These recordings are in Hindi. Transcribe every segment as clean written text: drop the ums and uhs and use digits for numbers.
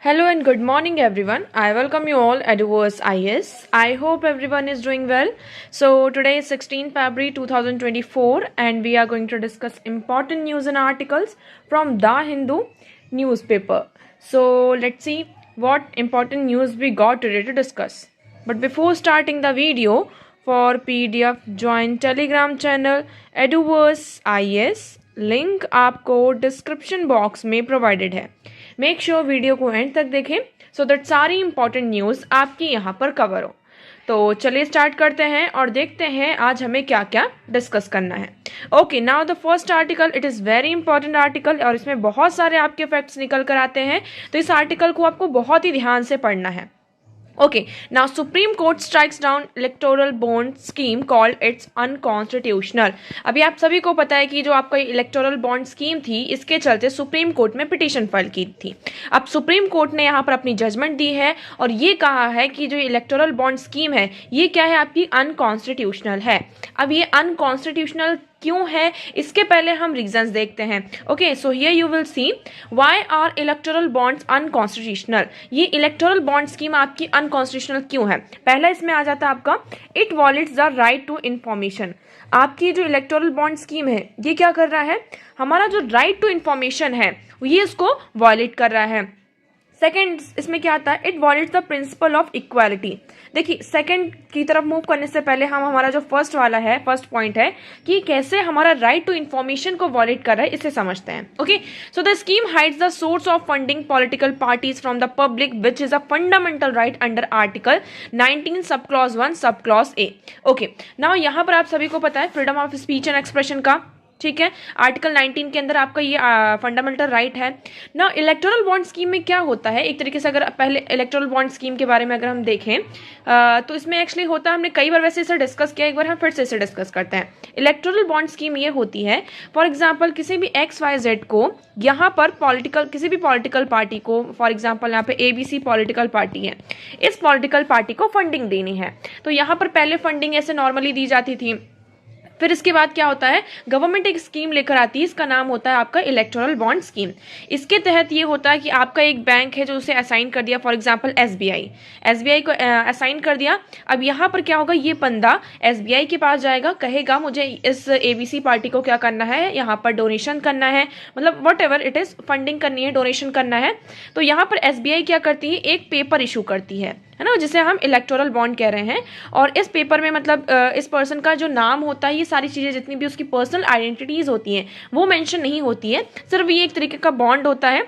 Hello and good morning everyone. I welcome you all at Eduverse IS. I hope everyone is doing well. So today is 16 February 2024 and we are going to discuss important news and articles from The Hindu newspaper. So let's see what important news we got today to discuss. But before starting the video, for PDF join Telegram channel Eduverse IS. Link आपको डिस्क्रिप्शन बॉक्स में प्रोवाइडेड है. मेक श्योर वीडियो को एंड तक देखें सो दैट सारी इंपॉर्टेंट न्यूज़ आपकी यहाँ पर कवर हो. तो चलिए स्टार्ट करते हैं और देखते हैं आज हमें क्या क्या डिस्कस करना है. Okay, now the first article, it is very important article और इसमें बहुत सारे आपके फैक्ट्स निकल कर आते हैं, तो इस आर्टिकल को आपको बहुत ही ध्यान से पढ़ना है. Okay, now Supreme Court strikes down electoral bond scheme called it's unconstitutional. अभी आप सभी को पता है कि जो आपका इलेक्टोरल बॉन्ड स्कीम थी, इसके चलते सुप्रीम कोर्ट में पिटीशन फाइल की थी. अब सुप्रीम कोर्ट ने यहाँ पर अपनी जजमेंट दी है और ये कहा है कि जो इलेक्टोरल बॉन्ड स्कीम है ये क्या है, आपकी अनकॉन्स्टिट्यूशनल है. अब ये अनकॉन्स्टिट्यूशनल क्यों है, इसके पहले हम रीजंस देखते हैं. Okay, so here you will see why are electoral bonds unconstitutional. ये इलेक्टोरल बॉन्ड स्कीम आपकी अनकॉन्स्टिट्यूशनल क्यों है. पहला इसमें आ जाता है आपका it violates the right to information. आपकी जो इलेक्टोरल बॉन्ड स्कीम है ये क्या कर रहा है, हमारा जो राइट टू इंफॉर्मेशन है ये इसको वॉलेट कर रहा है. सेकेंड इसमें क्या आता है, it violates the principle of equality. देखिए, सेकंड की तरफ मूव करने से पहले हम हमारा जो फर्स्ट वाला है, फर्स्ट पॉइंट है कि कैसे हमारा राइट टू इंफॉर्मेशन को वॉलेट कर रहा है, इसे समझते हैं. Okay, so the scheme hides the source of funding political parties from the public which is a fundamental right under article 19 sub clause 1 sub clause A. Okay, now यहाँ पर आप सभी को पता है freedom of speech and expression का, ठीक है, आर्टिकल 19 के अंदर आपका ये फंडामेंटल राइट है ना. इलेक्टोरल बॉन्ड स्कीम में क्या होता है, एक तरीके से अगर पहले इलेक्टोरल बॉन्ड स्कीम के बारे में अगर हम देखें तो इसमें एक्चुअली होता है, हमने कई बार वैसे इसे डिस्कस किया, एक बार हम फिर से इसे डिस्कस करते हैं. इलेक्टोरल बॉन्ड स्कीम ये होती है, फॉर एग्जाम्पल किसी भी XYZ को यहाँ पर पॉलिटिकल, किसी भी पॉलिटिकल पार्टी को, फॉर एग्जाम्पल यहाँ पे ABC पॉलिटिकल पार्टी है, इस पॉलिटिकल पार्टी को फंडिंग देनी है. तो यहाँ पर पहले फंडिंग ऐसे नॉर्मली दी जाती थी, फिर इसके बाद क्या होता है, गवर्नमेंट एक स्कीम लेकर आती है, इसका नाम होता है आपका इलेक्टोरल बॉन्ड स्कीम. इसके तहत ये होता है कि आपका एक बैंक है जो उसे असाइन कर दिया, फॉर एग्जांपल SBI को असाइन कर दिया. अब यहाँ पर क्या होगा, ये बंदा SBI के पास जाएगा, कहेगा मुझे इस ABC पार्टी को क्या करना है, यहाँ पर डोनेशन करना है, मतलब what ever it is, funding करनी है, डोनेशन करना है. तो यहाँ पर SBI क्या करती है, एक पेपर इशू करती है ना, जिसे हम इलेक्टोरल बॉन्ड कह रहे हैं. और इस पेपर में मतलब इस पर्सन का जो नाम होता है, ये सारी चीज़ें जितनी भी उसकी पर्सनल आइडेंटिटीज होती हैं वो मेंशन नहीं होती है, सिर्फ ये एक तरीके का बॉन्ड होता है.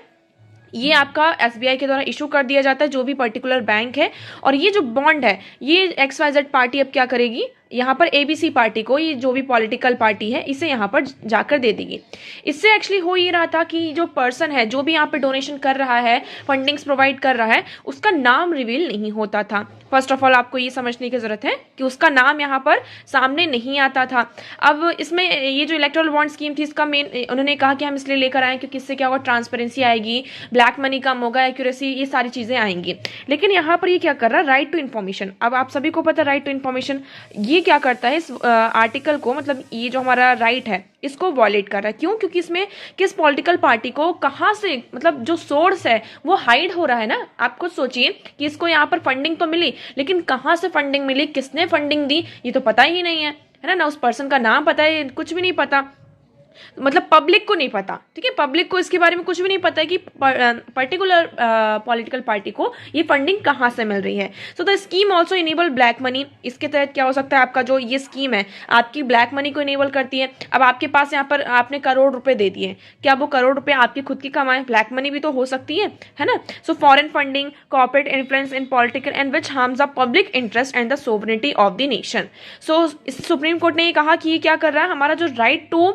ये आपका SBI के द्वारा इशू कर दिया जाता है, जो भी पर्टिकुलर बैंक है. और ये जो बॉन्ड है ये XYZ पार्टी अब क्या करेगी, यहाँ पर ABC पार्टी को, ये जो भी पॉलिटिकल पार्टी है, इसे यहाँ पर जाकर दे देगी. इससे एक्चुअली हो ये रहा था कि जो पर्सन है, जो भी यहाँ पे डोनेशन कर रहा है, फंडिंग्स प्रोवाइड कर रहा है, उसका नाम रिवील नहीं होता था. फर्स्ट ऑफ ऑल आपको ये समझने की जरूरत है कि उसका नाम यहाँ पर सामने नहीं आता था. अब इसमें ये जो इलेक्टोरल बॉन्ड स्कीम थी, इसका मेन उन्होंने कहा कि हम इसलिए लेकर आए क्योंकि इससे क्या होगा, ट्रांसपेरेंसी आएगी, ब्लैक मनी कम होगा, एक्यूरेसी, ये सारी चीजें आएंगी. लेकिन यहाँ पर ये क्या कर रहा है, राइट टू इन्फॉर्मेशन. अब आप सभी को पता है राइट टू इन्फॉर्मेशन ये क्या करता है, इस आर्टिकल को, मतलब ये जो हमारा राइट है इसको वॉलेट कर रहा है. क्यों, क्योंकि इसमें किस पॉलिटिकल पार्टी को कहाँ से, मतलब जो सोर्स है वो हाइड हो रहा है ना. आप खुद सोचिए कि इसको यहाँ पर फंडिंग तो मिली, लेकिन कहाँ से फंडिंग मिली, किसने फंडिंग दी, ये तो पता ही नहीं है ना. उस पर्सन का नाम पता है, कुछ भी नहीं पता, मतलब पब्लिक को नहीं पता. ठीक है, पब्लिक को इसके बारे में कुछ भी नहीं पता है कि पर्टिकुलर पॉलिटिकल पार्टी को ये फंडिंग कहाँ से मिल रही है. सो the scheme also enable black money. इसके तहत क्या हो सकता है, आपका जो ये स्कीम है आपकी ब्लैक मनी को इनेबल करती है. अब आपके पास यहाँ पर आपने करोड़ रुपए दे दिए, क्या वो करोड़ रुपए आपकी खुद की कमाए, ब्लैक मनी भी तो हो सकती है ना. So foreign funding, corporate influence in political and which harms the public interest and the sovereignty of the nation. So supreme court ने ये कहा कि ये क्या कर रहा है, हमारा जो राइट टू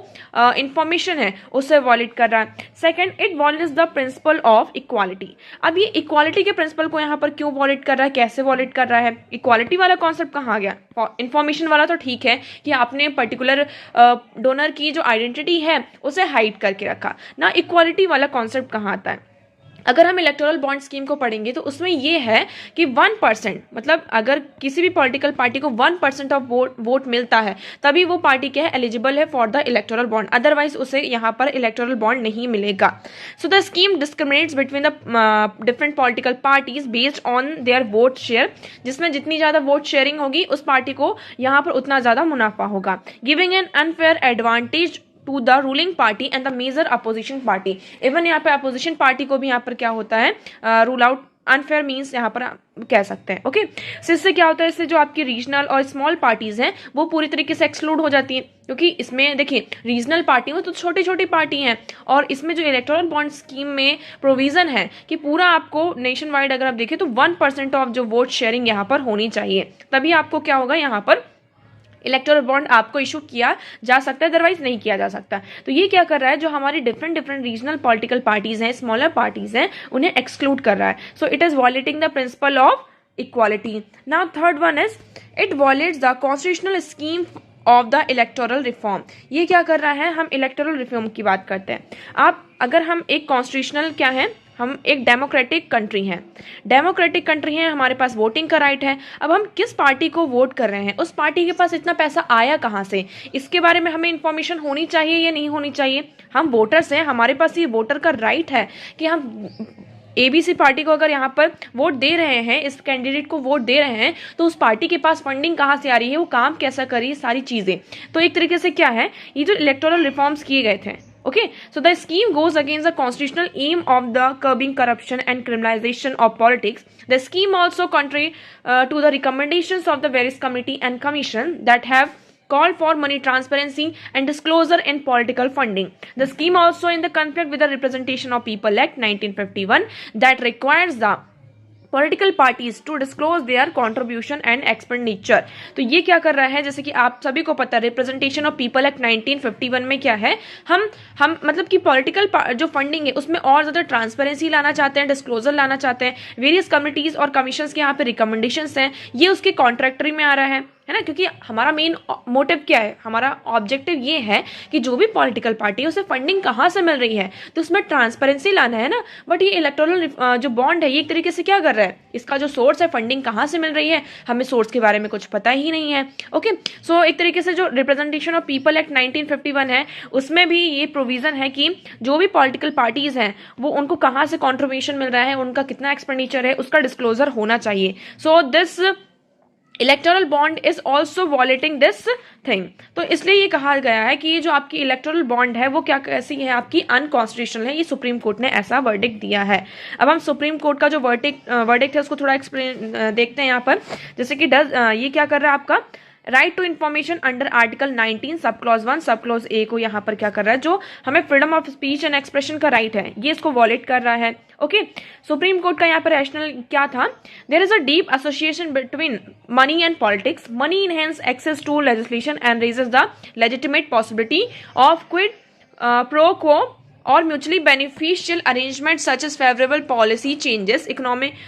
इंफॉर्मेशन है उसे वॉलेट कर रहा है. Second, it violates the principle of equality. अब ये इक्वालिटी के प्रिंसिपल को यहाँ पर क्यों वॉलेट कर रहा है, कैसे वॉलेट कर रहा है. इक्वालिटी वाला कॉन्सेप्ट कहाँ गया, इंफॉर्मेशन वाला तो ठीक है कि आपने पर्टिकुलर डोनर की जो आइडेंटिटी है उसे हाइड करके रखा ना. इक्वालिटी वाला कॉन्सेप्ट कहाँ आता है, अगर हम इलेक्टोरल बॉन्ड स्कीम को पढ़ेंगे तो उसमें ये है कि 1%, मतलब अगर किसी भी पॉलिटिकल पार्टी को 1% ऑफ वोट मिलता है तभी वो पार्टी क्या है, एलिजिबल है for the electoral bond, otherwise उसे यहाँ पर इलेक्टोरल बॉन्ड नहीं मिलेगा। सो the scheme discriminates between the different political parties based on their vote share, जिसमें जितनी ज्यादा वोट शेयरिंग होगी उस पार्टी को यहाँ पर उतना ज्यादा मुनाफा होगा, giving an unfair advantage to the ruling party and the major opposition party. Even यहाँ पे अपोजिशन पार्टी को भी यहाँ पर क्या होता है, रूल आउट, अनफेयर मीन्स यहाँ पर कह सकते हैं। ओके, सो इससे क्या होता है, इससे जो आपकी रीजनल और स्मॉल पार्टीज हैं वो पूरी तरीके से एक्सक्लूड हो जाती हैं, क्योंकि इसमें देखिए रीजनल पार्टी में तो छोटी छोटी पार्टी हैं, और इसमें जो इलेक्टोरल बॉन्ड स्कीम में प्रोविजन है कि पूरा आपको नेशन वाइड अगर आप देखें तो 1% ऑफ जो वोट शेयरिंग यहाँ पर होनी चाहिए, तभी आपको क्या होगा, यहाँ पर इलेक्टोरल बॉन्ड आपको इशू किया जा सकता है, अदरवाइज नहीं किया जा सकता। तो ये क्या कर रहा है, जो हमारी डिफरेंट रीजनल पॉलिटिकल पार्टीज हैं, स्मॉलर पार्टीज हैं, उन्हें एक्सक्लूड कर रहा है। सो it is violating the principle of equality. Now third one is it violates the constitutional scheme of the electoral reform. ये क्या कर रहा है, हम इलेक्टोरल रिफॉर्म की बात करते हैं। आप अगर हम एक कॉन्स्टिट्यूशनल क्या है, हम एक डेमोक्रेटिक कंट्री हैं, डेमोक्रेटिक कंट्री है, हमारे पास वोटिंग का राइट है। अब हम किस पार्टी को वोट कर रहे हैं, उस पार्टी के पास इतना पैसा आया कहाँ से, इसके बारे में हमें इंफॉर्मेशन होनी चाहिए या नहीं होनी चाहिए। हम वोटर्स हैं, हमारे पास ये वोटर का राइट है कि हम एबीसी पार्टी को अगर यहाँ पर वोट दे रहे हैं, इस कैंडिडेट को वोट दे रहे हैं, तो उस पार्टी के पास फंडिंग कहाँ से आ रही है, वो काम कैसा कर रही है, सारी चीजें। तो एक तरीके से क्या है, ये जो इलेक्टोरल रिफॉर्म्स किए गए थे, okay, so the scheme goes against the constitutional aim of the curbing corruption and criminalization of politics. The scheme also contrary to the recommendations of the various committee and commission that have called for money transparency and disclosure in political funding. The scheme also in the conflict with the Representation of People Act 1951 that requires the political parties to disclose their contribution and expenditure. तो ये क्या कर रहा है, जैसे कि आप सभी को पता है रिप्रेजेंटेशन ऑफ पीपल एक्ट 1951 में क्या है, हम मतलब कि पॉलिटिकल जो फंडिंग है उसमें और ज्यादा ट्रांसपेरेंसी लाना चाहते हैं, डिस्क्लोजर लाना चाहते हैं। वेरियस कमिटीज और कमीशन के यहाँ पे रिकमेंडेशंस हैं, ये उसके कॉन्ट्रैक्टरी में आ रहा है ना, क्योंकि हमारा मेन मोटिव क्या है, हमारा ऑब्जेक्टिव ये है कि जो भी पॉलिटिकल पार्टी है उसे फंडिंग कहाँ से मिल रही है, तो उसमें ट्रांसपेरेंसी लाना है ना। बट ये इलेक्टोरल जो बॉन्ड है ये एक तरीके से क्या कर रहा है, इसका जो सोर्स है, फंडिंग कहाँ से मिल रही है, हमें सोर्स के बारे में कुछ पता ही नहीं है। ओके, सो एक तरीके से जो रिप्रेजेंटेशन ऑफ पीपल एक्ट 1951 है उसमें भी ये प्रोविजन है कि जो भी पॉलिटिकल पार्टीज हैं वो उनको कहाँ से कॉन्ट्रीब्यूशन मिल रहा है, उनका कितना एक्सपेंडिचर है, उसका डिस्क्लोजर होना चाहिए। So this electoral bond is also वॉलेटिंग this thing. तो इसलिए ये कहा गया है कि ये जो आपकी इलेक्टोरल बॉन्ड है वो क्या कैसी है, आपकी अनकॉन्स्टिट्यूशनल है। ये सुप्रीम कोर्ट ने ऐसा वर्डिक्ट दिया है। अब हम सुप्रीम कोर्ट का जो वर्डिक्ट है उसको थोड़ा एक्सप्लेन देखते हैं यहाँ पर। जैसे कि ये क्या कर रहा है, आपका right to information under article 19 sub clause 1 sub clause ए को यहाँ पर क्या कर रहा है, जो हमें freedom of speech and expression का राइट है, ये इसको वॉलेट कर रहा है। ओके, सुप्रीम कोर्ट का यहाँ पर रैशनल क्या था, there is a deep association between money and politics, money enhance access to legislation and raises the legitimate possibility of quid pro quo or mutually beneficial arrangements such as favorable policy changes, economic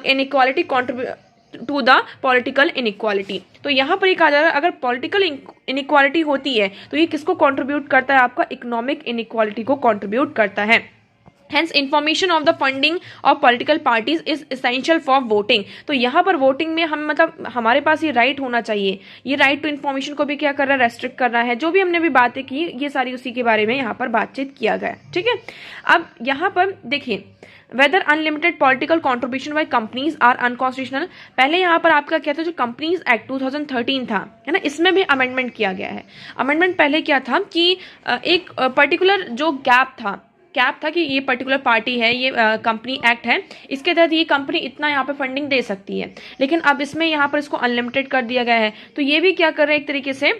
inequality contribute to the political inequality. तो यहाँ पर ये कहा जा रहा है अगर पॉलिटिकल इनइक्वालिटी होती है तो ये किसको कंट्रीब्यूट करता है, आपका इकोनॉमिक इनइक्वालिटी को कंट्रीब्यूट करता है। Hence, information of the funding of political parties is essential for voting. तो यहाँ पर वोटिंग में हम मतलब हमारे पास ये राइट होना चाहिए। ये राइट टू इन्फॉर्मेशन को भी क्या कर रहा है, रेस्ट्रिक्ट कर रहा है। जो भी हमने भी बातें की ये सारी उसी के बारे में यहाँ पर बातचीत किया गया, ठीक है। अब यहाँ पर देखिए whether unlimited political contribution by companies are unconstitutional. पहले यहाँ पर आपका क्या था, जो कंपनीज एक्ट 2013 था, है ना, इसमें भी अमेंडमेंट किया गया है। अमेंडमेंट पहले क्या था कि एक पर्टिकुलर जो गैप था कि ये पर्टिकुलर पार्टी है, ये कंपनी एक्ट है, इसके तहत ये कंपनी इतना यहाँ पे फंडिंग दे सकती है। लेकिन अब इसमें यहाँ पर इसको अनलिमिटेड कर दिया गया है। तो ये भी क्या कर रहे हैं, एक तरीके से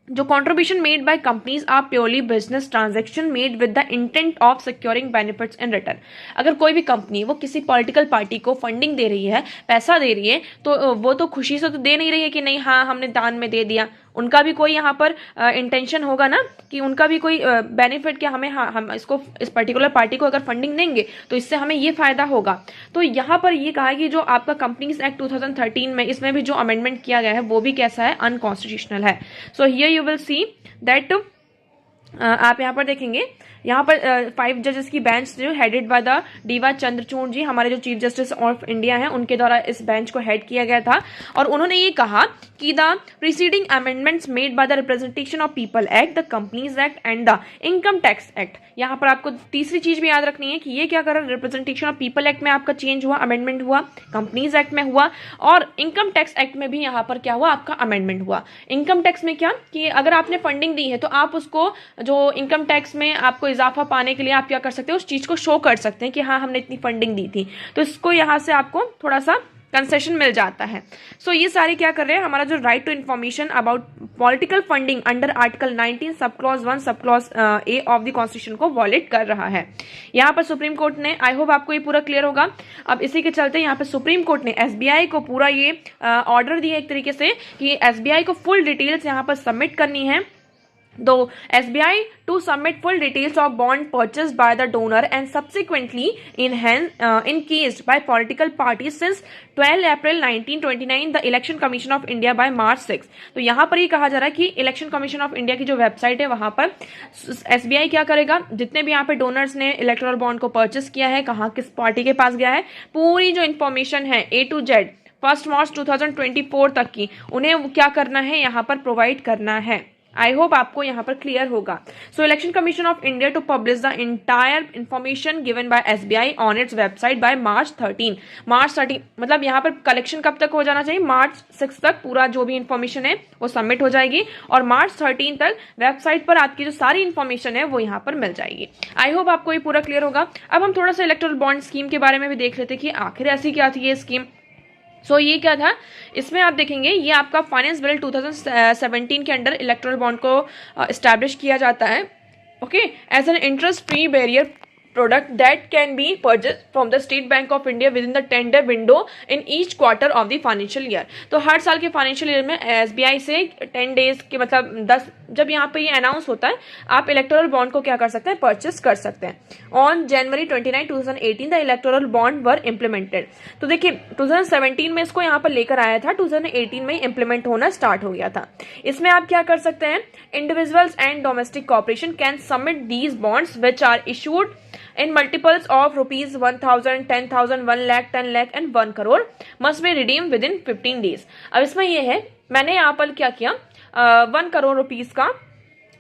जो contribution made by companies are purely business transaction made with the intent of securing benefits in return। अगर कोई भी कंपनी वो किसी पॉलिटिकल पार्टी को फंडिंग दे रही है, पैसा दे रही है, तो वो तो खुशी से तो दे नहीं रही है कि नहीं हाँ हमने दान में दे दिया। उनका भी कोई यहाँ पर इंटेंशन होगा ना कि उनका भी कोई बेनिफिट कि हमें हम इसको इस पर्टिकुलर पार्टी को अगर फंडिंग देंगे तो इससे हमें ये फायदा होगा। तो यहाँ पर ये कहा है कि जो आपका कंपनीज एक्ट 2013 में इसमें भी जो अमेंडमेंट किया गया है वो भी कैसा है, अनकॉन्स्टिट्यूशनल है। सो here you will see that आप यहाँ पर देखेंगे, यहाँ पर 5 जजेस की बेंच जो headed by the DY Chandrachud ji, हमारे जो चीफ जस्टिस ऑफ इंडिया हैं, उनके द्वारा इस बेंच को हेड किया गया था। और उन्होंने ये कहा कि the preceding amendments made by the representation of people act, the companies act and the income tax act. यहाँ पर आपको तीसरी चीज भी याद रखनी है कि ये क्या कर रहा है, रिप्रेजेंटेशन ऑफ पीपल एक्ट में आपका चेंज हुआ, अमेंडमेंट हुआ, कंपनीज एक्ट में हुआ, और इनकम टैक्स एक्ट में भी यहाँ पर क्या हुआ, आपका अमेंडमेंट हुआ। इनकम टैक्स में क्या कि अगर आपने फंडिंग दी है तो आप उसको जो इनकम टैक्स में आपको इजाफा पाने के लिए आप क्या कर सकते हैं, उस चीज को शो कर सकते हैं कि हाँ हमने इतनी फंडिंग दी थी, तो इसको यहाँ से आपको थोड़ा सा कंसेशन मिल जाता है। सो ये सारे क्या कर रहे हैं, हमारा जो right to information about political funding under article 19 sub clause 1 sub clause a of the constitution को वॉलेट कर रहा है। यहाँ पर सुप्रीम कोर्ट ने, आई होप आपको ये पूरा क्लियर होगा। अब इसी के चलते यहाँ पे सुप्रीम कोर्ट ने एसबीआई को पूरा ये ऑर्डर दिया एक तरीके से कि एसबीआई को फुल डिटेल्स यहाँ पर सबमिट करनी है। Though SBI to submit full details of bond purchased by the donor and subsequently encased by political parties since 12 April 1929 the Election Commission of India by March 6। तो यहाँ पर ये कहा जा रहा है कि इलेक्शन कमीशन ऑफ इंडिया की जो वेबसाइट है वहां पर एसबीआई क्या करेगा, जितने भी यहाँ पे डोनर्स ने इलेक्टोरल बॉन्ड को परचेस किया है, कहाँ किस पार्टी के पास गया है, पूरी जो इन्फॉर्मेशन है A to Z 1 मार्च 2024 तक की उन्हें क्या करना है, यहाँ पर प्रोवाइड करना है। आई होप आपको यहाँ पर क्लियर होगा। So election commission of India to publish the entire information given by SBI on its website by March 13 मतलब यहाँ पर कलेक्शन कब तक हो जाना चाहिए, मार्च 6 तक पूरा जो भी इन्फॉर्मेशन है वो सबमिट हो जाएगी और मार्च 13 तक वेबसाइट पर आपकी जो सारी इन्फॉर्मेशन है वो यहाँ पर मिल जाएगी। आई होप आपको ये पूरा क्लियर होगा। अब हम थोड़ा सा इलेक्टोरल बॉन्ड स्कीम के बारे में भी देख लेते कि आखिर ऐसी क्या थी ये स्कीम। सो ये क्या था, इसमें आप देखेंगे ये आपका फाइनेंस बिल 2017 के अंडर इलेक्टोरल बॉन्ड को एस्टैब्लिश किया जाता है, okay, as an interest free bearer product that can be purchased from the State Bank of India within the 10-day window in each quarter of the financial year। तो हर साल के फाइनेंशियल ईयर में एसबीआई से 10 डेज के मतलब 10 जब यहाँ पे ये अनाउंस होता है आप इलेक्टोरल बॉन्ड को क्या कर सकते हैं, परचेस कर सकते हैं। On January 29 2018 the electoral bond were implemented. तो देखिए 2017 में इसको यहाँ पर लेकर आया था, 2018 में इम्प्लीमेंट होना स्टार्ट हो गया था। इसमें आप क्या कर सकते हैं, individuals and domestic corporation can submit these bonds which are issued in multiples of rupees 1000, 10,000, 1 lakh, 10 lakh and 1 crore must be redeemed within 15 days। अब इसमें ये है, मैंने यहाँ पर क्या किया, 1 करोड़ रुपीस का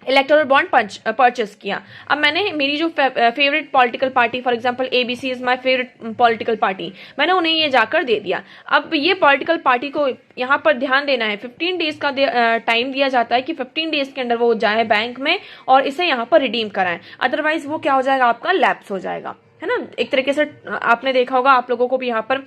इलेक्टोरल बॉन्ड परचेस किया। अब मैंने मेरी जो favourite political party, for example ABC is my favourite political party, मैंने उन्हें ये जाकर दे दिया। अब ये पॉलिटिकल पार्टी को यहाँ पर ध्यान देना है, 15 डेज का टाइम दिया जाता है कि 15 डेज के अंदर वो जाए बैंक में और इसे यहाँ पर रिडीम कराएं, अदरवाइज वो क्या हो जाएगा, आपका लैप्स हो जाएगा, है ना। एक तरीके से आपने देखा होगा, आप लोगों को भी यहाँ पर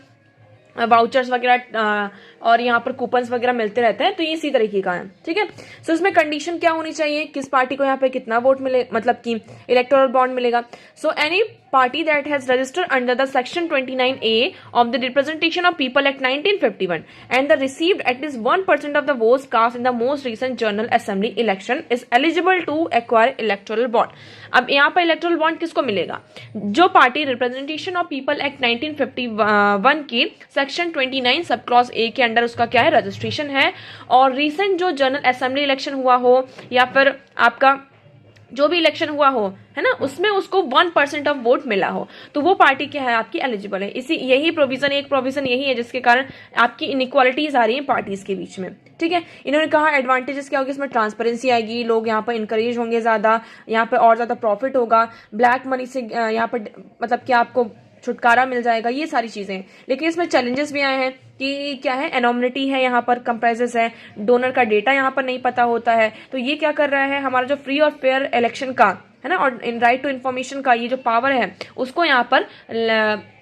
वाउचर्स वगैरह और यहाँ पर कूपन्स वगैरह मिलते रहते हैं, तो ये इसी तरीके का है, ठीक है। सो इसमें कंडीशन क्या होनी चाहिए, किस पार्टी को यहाँ पे कितना वोट मिले, मतलब कि इलेक्टोरल बॉन्ड मिलेगा। So any party that has registered under the section 29A of the Representation of People Act 1951 and the received at least 1% of the votes cast in the most recent General Assembly election is eligible to acquire electoral bond। अब यहाँ पर इलेक्टोरल बॉन्ड किसको मिलेगा, जो party representation of people act 1951 की सेक्शन 29 सब क्लॉज ए के अंडर उसका क्या है, रजिस्ट्रेशन है, और रिसेंट जो जनरल असेंबली इलेक्शन हुआ हो या फिर आपका जो भी इलेक्शन हुआ हो, है ना, उसमें उसको 1% ऑफ वोट मिला हो, तो वो पार्टी क्या है, आपकी एलिजिबल है। इसी यही प्रोविजन, एक प्रोविजन यही है जिसके कारण आपकी इनइक्वालिटीज आ रही है पार्टीज के बीच में, ठीक है। इन्होंने कहा एडवांटेजेस क्या होगी, इसमें ट्रांसपेरेंसी आएगी, लोग यहाँ पर इंकरेज होंगे ज्यादा, यहाँ पे और ज्यादा प्रॉफिट होगा, ब्लैक मनी से यहाँ पर मतलब क्या आपको छुटकारा मिल जाएगा, ये सारी चीजें। लेकिन इसमें चैलेंजेस भी आए हैं कि क्या है, एनोमनिटी है, यहाँ पर कंप्राइजेस है, डोनर का डेटा यहाँ पर नहीं पता होता है, तो ये क्या कर रहा है, हमारा जो फ्री और फेयर इलेक्शन का है ना और इन राइट टू इन्फॉर्मेशन का ये जो पावर है उसको यहाँ पर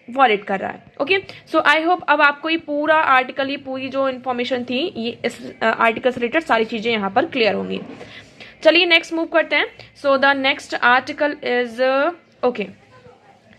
वॉलेट कर रहा है। ओके, सो आई होप अब आपको ये पूरा आर्टिकल, ये पूरी जो इन्फॉर्मेशन थी ये इस आर्टिकल से रिलेटेड सारी चीजें यहाँ पर क्लियर होंगी। चलिए नेक्स्ट मूव करते हैं। So the next article is okay,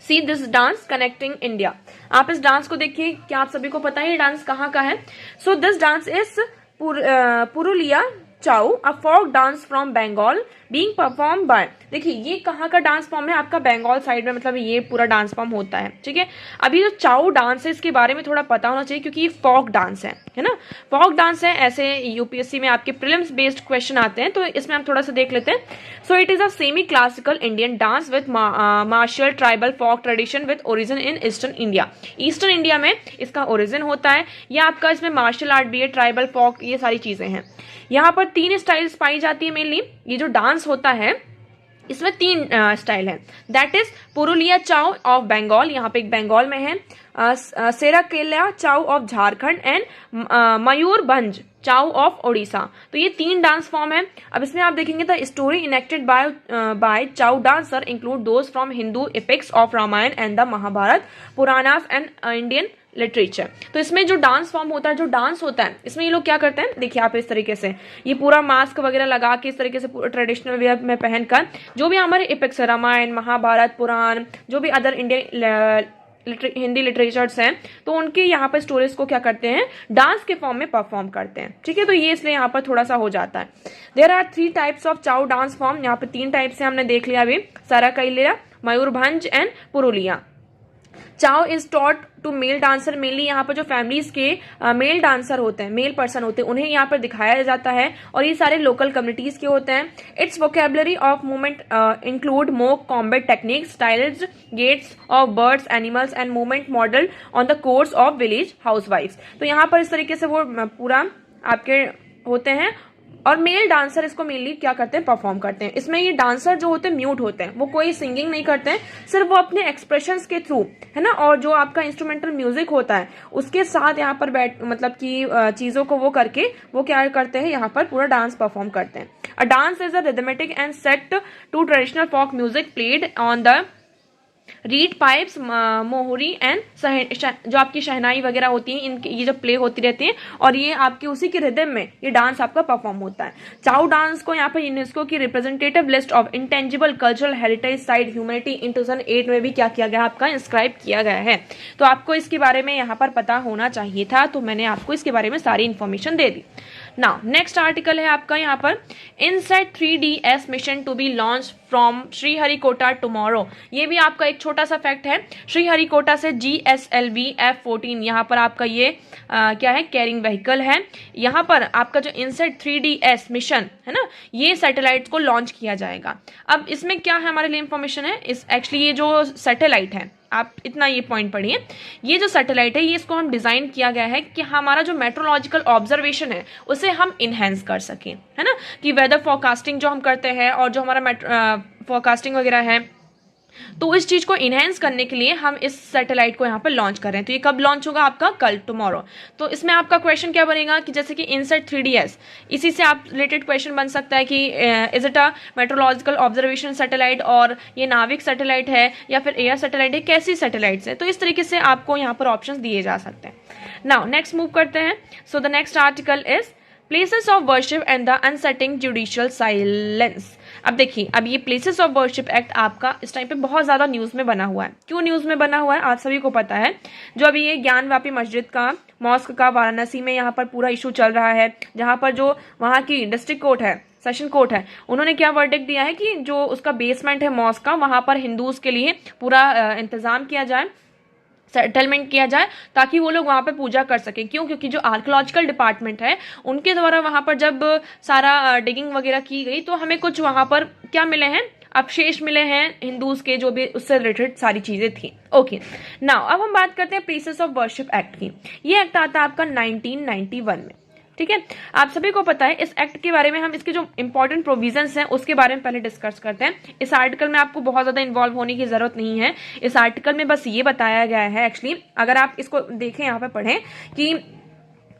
see this dance connecting India. आप इस डांस को देखिए, क्या आप सभी को पता है ये डांस कहाँ का है। So this dance is Purulia Chhau, a folk dance from Bengal being perform by, देखिए ये कहाँ का डांस फॉर्म है, आपका बंगाल साइड में मतलब ये पूरा डांस फॉर्म होता है, ठीक है। अभी जो चाउ डांस है इसके बारे में थोड़ा पता होना चाहिए क्योंकि ये फोक डांस है ना, फोक डांस है। ऐसे यूपीएससी में आपके प्रीलिम्स बेस्ड क्वेश्चन आते हैं, तो इसमें हम थोड़ा सा देख लेते हैं। So it is a semi classical Indian dance with martial tribal folk tradition with origin in eastern India. Eastern India में इसका ओरिजिन होता है, या आपका इसमें मार्शल आर्ट भी है, ट्राइबल फोक, ये सारी चीजें हैं। यहाँ पर 3 स्टाइल्स पाई जाती है मेनली। ये जो डांस होता है इसमें 3 स्टाइल है, that is Purulia Chhau of Bengal, यहाँ पे एक बंगाल में है, Seraikela Chhau of Jharkhand and Mayurbhanj Chhau of Odisha. तो ये 3 डांस फॉर्म है। अब इसमें आप देखेंगे the story enacted by Chhau dancer include those from Hindu epics of Ramayana and the Mahabharata, Puranas and Indian literature. तो इसमें जो डांस फॉर्म होता है, जो डांस होता है, इसमें ये लोग क्या करते हैं, देखिए आप इस तरीके से ये पूरा मास्क वगैरह लगा के इस तरीके से पूरा ट्रेडिशनल वेयर में पहनकर जो भी हमारे एपिक्स रामायण महाभारत पुराण जो भी अदर इंडियन हिंदी लिटरेचर्स हैं, तो उनके यहाँ पर स्टोरीज को क्या करते हैं, डांस के फॉर्म में परफॉर्म करते हैं, ठीक है। तो ये इसलिए यहाँ पर थोड़ा सा हो जाता है। There are 3 types of Chhau dance form, यहाँ पे 3 टाइप्स से हमने देख लिया अभी, Seraikela, Mayurbhanj and Purulia. Chhau is taught to male dancer, mainly यहाँ पर जो फैमिलीज के मेल डांसर होते हैं, मेल पर्सन होते हैं, उन्हें यहाँ पर दिखाया जाता है, और ये सारे लोकल कम्युनिटीज के होते हैं। Its vocabulary of movement include mock combat techniques, styles, gaits of birds, animals and movement model on the course of village हाउसवाइफ्स। तो यहाँ पर इस तरीके से वो पूरा आपके होते हैं, और मेल डांसर इसको मेनली क्या करते हैं, परफॉर्म करते हैं। इसमें ये डांसर जो होते हैं म्यूट होते हैं, वो कोई सिंगिंग नहीं करते हैं, सिर्फ वो अपने एक्सप्रेशंस के थ्रू, है ना, और जो आपका इंस्ट्रूमेंटल म्यूजिक होता है उसके साथ यहाँ पर बैठ मतलब कि चीजों को वो करके वो क्या करते हैं, यहाँ पर पूरा डांस परफॉर्म करते हैं। A dance is a rhythmic and set to traditional folk music played on the reed pipes, मोहरी एंड जो आपकी शहनाई वगैरह होती है, इनकी ये जो प्ले होती रहती है, और ये आपके उसी के रिदम में ये डांस आपका परफॉर्म होता है। चाउ डांस को यहाँ पर यूनेस्को की representative list of intangible cultural heritage site humanity in 2008 में भी क्या किया गया, आपका इंस्क्राइब किया गया है। तो आपको इसके बारे में यहाँ पर पता होना चाहिए था, तो मैंने आपको इसके बारे में सारी इन्फॉर्मेशन दे दी। नाउ नेक्स्ट आर्टिकल है आपका यहाँ पर, INSAT 3DS mission to be launch from Sriharikota tomorrow. ये भी आपका एक छोटा सा फैक्ट है। श्रीहरिकोटा से GSLV F-14 यहाँ पर आपका ये क्या है, कैरिंग व्हीकल है। यहाँ पर आपका जो इनसेट 3DS मिशन है ना, ये सैटेलाइट को लॉन्च किया जाएगा। अब इसमें क्या है हमारे लिए इंफॉर्मेशन है, इस एक्चुअली ये जो सैटेलाइट है, आप इतना ये पॉइंट पढ़िए, ये जो सैटेलाइट है ये इसको हम डिजाइन किया गया है कि हमारा जो मेट्रोलॉजिकल ऑब्जर्वेशन है उसे हम इनहेंस कर सकें, है ना, कि वेदर फोरकास्टिंग जो हम करते हैं और जो हमारा फोरकास्टिंग वगैरह है, तो इस चीज को इनहेंस करने के लिए हम इस सैटेलाइट को यहाँ पर लॉन्च कर रहे हैं। तो ये कब लॉन्च होगा, आपका कल, टुमारो। तो इसमें आपका क्वेश्चन क्या बनेगा कि जैसे कि इनसेट 3DS, इसी से आप रिलेटेड क्वेश्चन बन सकता है कि is it a meteorological observation satellite, और ये नाविक सैटेलाइट है या फिर एयर सैटेलाइट है, कैसी सैटेलाइट्स है। तो इस तरीके से आपको यहाँ पर ऑप्शन दिए जा सकते हैं। नाउ नेक्स्ट मूव करते हैं। So the next article is places of worship and the unsetting judicial silence. अब देखिए, अब ये प्लेसेस ऑफ वर्शिप एक्ट आपका इस टाइम पे बहुत ज्यादा न्यूज में बना हुआ है। क्यों न्यूज में बना हुआ है, आप सभी को पता है, जो अभी ये ज्ञानवापी मस्जिद का, मॉस्क का वाराणसी में यहाँ पर पूरा इशू चल रहा है, जहाँ पर जो वहाँ की डिस्ट्रिक्ट कोर्ट है, सेशन कोर्ट है, उन्होंने क्या वर्डिक्ट दिया है कि जो उसका बेसमेंट है मॉस्क का, वहां पर हिंदूज के लिए पूरा इंतजाम किया जाए, सेटलमेंट किया जाए, ताकि वो लोग वहां पे पूजा कर सके। क्यों, क्योंकि जो आर्कियोलॉजिकल डिपार्टमेंट है उनके द्वारा वहां पर जब सारा डिगिंग वगैरह की गई, तो हमें कुछ वहां पर क्या मिले हैं, अवशेष मिले हैं हिंदूज के, जो भी उससे रिलेटेड सारी चीजें थी। ओके, नाउ अब हम बात करते हैं प्लेसेस ऑफ वर्शिप एक्ट की। ये एक्ट आता है आपका 1991 में, ठीक है। आप सभी को पता है इस एक्ट के बारे में, हम इसके जो इंपॉर्टेंट प्रोविजंस हैं उसके बारे में पहले डिस्कस करते हैं। इस आर्टिकल में आपको बहुत ज्यादा इन्वॉल्व होने की जरूरत नहीं है। इस आर्टिकल में बस ये बताया गया है, एक्चुअली अगर आप इसको देखें, यहाँ पे पढ़ें कि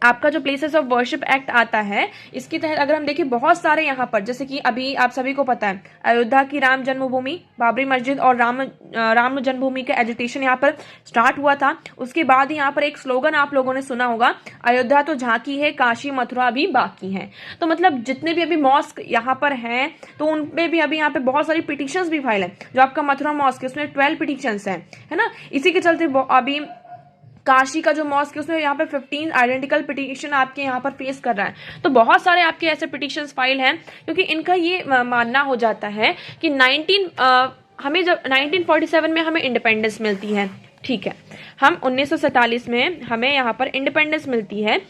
आपका जो प्लेसेस ऑफ वर्शिप एक्ट आता है, इसके तहत अगर हम देखें बहुत सारे यहाँ पर, जैसे कि अभी आप सभी को पता है अयोध्या की राम जन्मभूमि, बाबरी मस्जिद और राम जन्मभूमि का एजिटेशन यहाँ पर स्टार्ट हुआ था। उसके बाद यहाँ पर एक स्लोगन आप लोगों ने सुना होगा, अयोध्या तो झांकी है, काशी मथुरा अभी बाकी है। तो मतलब जितने भी अभी मॉस्क यहाँ पर हैं, तो उनपे भी अभी यहाँ पे बहुत सारी पिटिशंस भी फाइल है। जो आपका मथुरा मॉस्क है उसमें 12 पिटिशंस है ना। इसी के चलते अभी काशी का जो मॉस्क है उसमें यहाँ पे 15 आइडेंटिकल पिटीशन आपके यहाँ पर फेस कर रहा है। तो बहुत सारे आपके ऐसे पिटीशंस फाइल हैं क्योंकि इनका ये मानना हो जाता है कि हमें जब 1947 में हमें इंडिपेंडेंस मिलती है, ठीक है, हम 1947 में हमें यहाँ पर इंडिपेंडेंस मिलती है।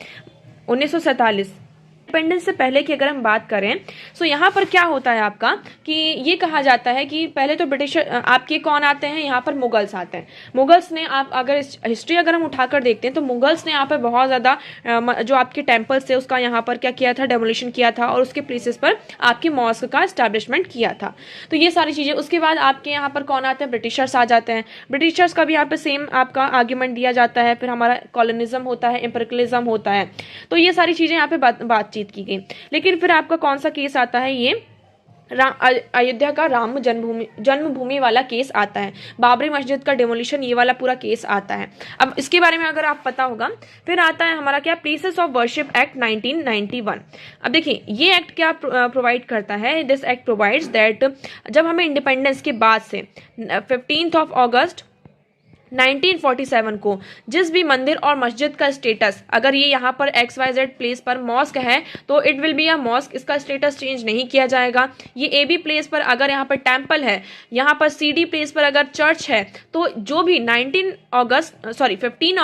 1947 इंडिपेंडेंस से पहले की अगर हम बात करें तो यहाँ पर क्या होता है आपका कि ये कहा जाता है कि पहले तो ब्रिटिश आपके कौन आते हैं, यहाँ पर मुगल्स आते हैं। मुगल्स ने, आप अगर हिस्ट्री अगर हम उठाकर देखते हैं तो मुगल्स ने यहाँ पर बहुत ज़्यादा जो आपके टेम्पल्स थे उसका यहाँ पर क्या किया था, डेमोलिशन किया था और उसके प्लेसेस पर आपके मॉस्क का एस्टैब्लिशमेंट किया था। तो ये सारी चीज़ें, उसके बाद आपके यहाँ पर कौन आते हैं, ब्रिटिशर्स आ जाते हैं। ब्रिटिशर्स का भी यहाँ पर सेम आपका आर्ग्यूमेंट दिया जाता है। फिर हमारा कॉलोनिज्म होता है, एम्पिरिकलिज्म होता है। तो ये सारी चीज़ें यहाँ पे बातचीत की गई। लेकिन फिर आपका कौन सा केस आता है, ये अयोध्या का राम जन्मभूमि वाला केस आता है। बाबरी मस्जिद का डेमोलिशन, ये वाला पूरा केस आता है। अब इसके बारे में अगर आप पता होगा, फिर आता है हमारा क्या, प्लेसेस ऑफ वर्शिप एक्ट 1991। अब देखिए ये एक्ट क्या प्रोवाइड करता है, दिस एक्ट प्रोवाइड्स दैट जब हमें इंडिपेंडेंस के बाद से 15 अगस्त 1947 को जिस भी मंदिर और मस्जिद का स्टेटस, अगर ये यहाँ पर XYZ प्लेस पर मॉस्क है तो it will be a mosque, इसका स्टेटस चेंज नहीं किया जाएगा। ये AB प्लेस पर अगर यहाँ पर टेम्पल है, यहाँ पर CD प्लेस पर अगर चर्च है, तो जो भी 15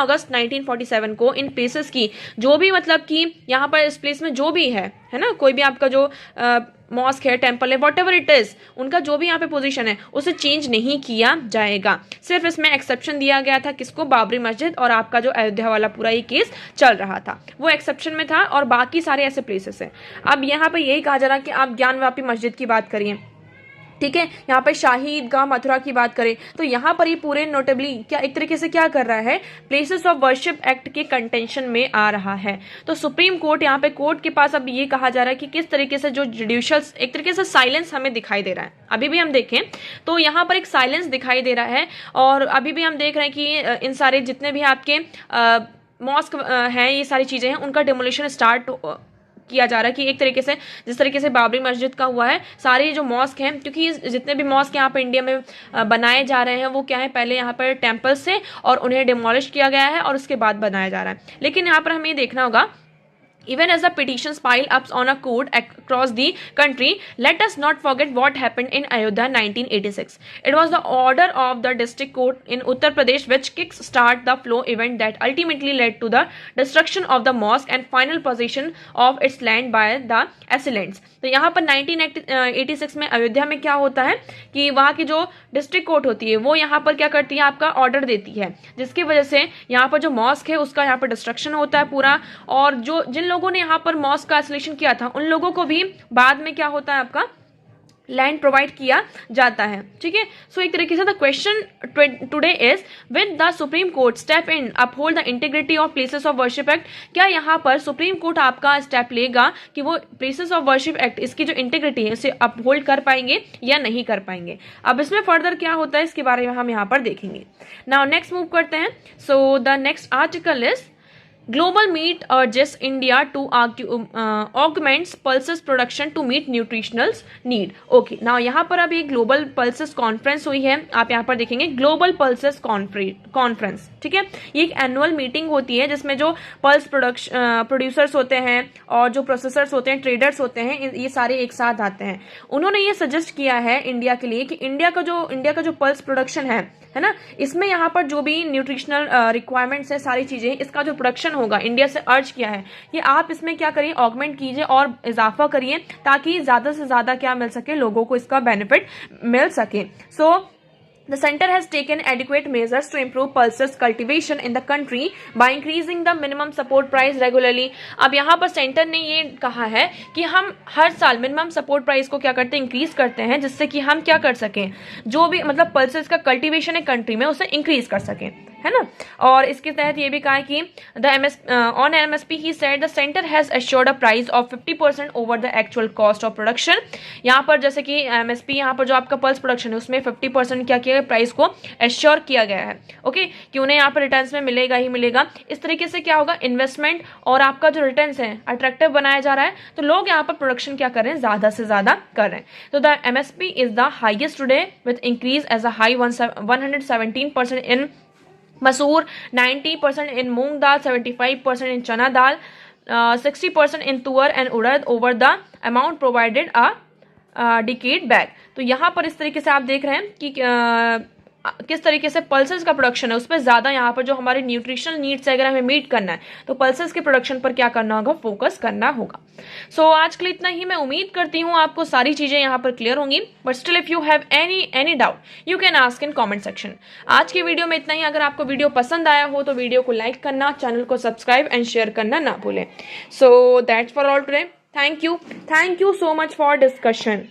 अगस्त 1947 को इन प्लेसेस की जो भी, मतलब कि यहाँ पर इस प्लेस में जो भी है ना, कोई भी आपका जो मॉस्क है, टेम्पल है, वॉट एवर इट इज, उनका जो भी यहाँ पे पोजीशन है उसे चेंज नहीं किया जाएगा। सिर्फ इसमें एक्सेप्शन दिया गया था किसको, बाबरी मस्जिद, और आपका जो अयोध्या वाला पूरा ये केस चल रहा था वो एक्सेप्शन में था, और बाकी सारे ऐसे प्लेसेस हैं। अब यहाँ पे यही कहा जा रहा है कि आप ज्ञानवापी मस्जिद की बात करिए, ठीक है, यहाँ पर शाही ईदगाह मथुरा की बात करें तो यहाँ पर ये पूरे नोटेबली क्या एक तरीके से क्या कर रहा है, प्लेसेस ऑफ वर्शिप एक्ट के कंटेंशन में आ रहा है। तो सुप्रीम कोर्ट, यहाँ पे कोर्ट के पास अब ये कहा जा रहा है कि किस तरीके से जो जुडिशियल एक तरीके से साइलेंस हमें दिखाई दे रहा है। अभी भी हम देखें तो यहाँ पर एक साइलेंस दिखाई दे रहा है, और अभी भी हम देख रहे हैं कि इन सारे जितने भी आपके मॉस्क हैं, ये सारी चीजें हैं, उनका डेमोलिशन स्टार्ट किया जा रहा है कि एक तरीके से जिस तरीके से बाबरी मस्जिद का हुआ है, सारे जो मॉस्क हैं, क्योंकि जितने भी मॉस्क यहाँ पर इंडिया में बनाए जा रहे हैं वो क्या है, पहले यहाँ पर टेम्पल से और उन्हें डिमोलिश किया गया है और उसके बाद बनाया जा रहा है। लेकिन यहाँ पर हमें ये देखना होगा, even as the petitions pile up on a court across the country, let us not forget what happened in Ayodhya 1986. It was the order of the district court in Uttar Pradesh which kick-start the flow event that ultimately led to the destruction of the mosque and final possession of its land by the assailants. तो यहाँ पर 1986 में अयोध्या में क्या होता है कि वहाँ की जो डिस्ट्रिक्ट कोर्ट होती है वो यहाँ पर क्या करती है, आपका ऑर्डर देती है, जिसकी वजह से यहाँ पर जो मॉस्क है उसका यहाँ पर डिस्ट्रक्शन होता है पूरा, और जो जिन लोगों ने यहाँ पर मॉस्क का आइसोलेशन किया था उन लोगों को भी बाद में क्या होता है, आपका लैंड प्रोवाइड किया जाता है। ठीक है, सो एक तरीके से the question today is, with the supreme court step in uphold the integrity of places of worship act, क्या यहाँ पर सुप्रीम कोर्ट आपका स्टेप लेगा कि वो प्लेसेस ऑफ वर्शिप एक्ट, इसकी जो इंटीग्रिटी है उसे अपहोल्ड कर पाएंगे या नहीं कर पाएंगे। अब इसमें फर्दर क्या होता है इसके बारे में हम यहाँ पर देखेंगे। नाउ नेक्स्ट मूव करते हैं। So the next article is Global Meat urges India to augments pulses production to meet nutritional need. Okay, now यहाँ पर अभी ग्लोबल पल्सेस कॉन्फ्रेंस हुई है, आप यहाँ पर देखेंगे ग्लोबल पल्सेस कॉन्फ्रेंस, ठीक है। ये एक एनुअल मीटिंग होती है जिसमें जो पल्स प्रोड्यूसर्स होते हैं और जो प्रोसेसर्स होते हैं, ट्रेडर्स होते हैं, ये सारे एक साथ आते हैं। उन्होंने ये सजेस्ट किया है इंडिया के लिए कि इंडिया का जो पल्स प्रोडक्शन है ना, इसमें यहाँ पर जो भी न्यूट्रिशनल रिक्वायरमेंट्स है, सारी चीजें, इसका जो प्रोडक्शन होगा, इंडिया से अर्ज किया है कि आप इसमें क्या करिए, ऑगमेंट कीजिए और इजाफा करिए ताकि ज्यादा से ज्यादा क्या मिल सके, लोगों को इसका बेनिफिट मिल सके। सो The center has taken adequate measures to improve pulses cultivation in the country by increasing the minimum support price regularly. अब यहाँ पर सेंटर ने ये कहा है कि हम हर साल मिनिमम सपोर्ट प्राइस को क्या करते हैं, इंक्रीज करते हैं, जिससे कि हम क्या कर सकें, जो भी मतलब पल्सेस का कल्टीवेशन है कंट्री में उसे इंक्रीज कर सकें, है ना। और इसके तहत ये भी कहा है कि on MSP he said the centre has assured a price of 50% over the actual cost of production. यहाँ पर जैसे कि MSP, यहाँ पर जो आपका पल्स प्रोडक्शन है उसमें 50% क्या किया गया, प्राइस को एश्योर किया गया है, ओके, कि उन्हें यहाँ पर रिटर्न्स में मिलेगा ही मिलेगा। इस तरीके से क्या होगा, इन्वेस्टमेंट और आपका जो रिटर्न्स है अट्रैक्टिव बनाया जा रहा है, तो लोग यहाँ पर प्रोडक्शन क्या कर रहे हैं, ज्यादा से ज्यादा कर रहे हैं। तो the MSP is the highest today with increase as a high 117% in मसूर 90% इन मूंग दाल, 75% इन चना दाल, 60% इन तुअर and urad over the amount provided decade bag. तो यहाँ पर इस तरीके से आप देख रहे हैं कि किस तरीके से पल्सेस का प्रोडक्शन है, उस पर ज़्यादा यहाँ पर जो हमारे न्यूट्रिशनल नीड्स है अगर हमें मीट करना है तो पल्सेस के प्रोडक्शन पर क्या करना होगा, फोकस करना होगा। सो आज के लिए इतना ही। मैं उम्मीद करती हूँ आपको सारी चीज़ें यहाँ पर क्लियर होंगी, but still if you have any doubt you can ask in comment section. आज की वीडियो में इतना ही। अगर आपको वीडियो पसंद आया हो तो वीडियो को लाइक करना, चैनल को सब्सक्राइब एंड शेयर करना ना भूलें। So that's for all today. Thank you so much for discussion.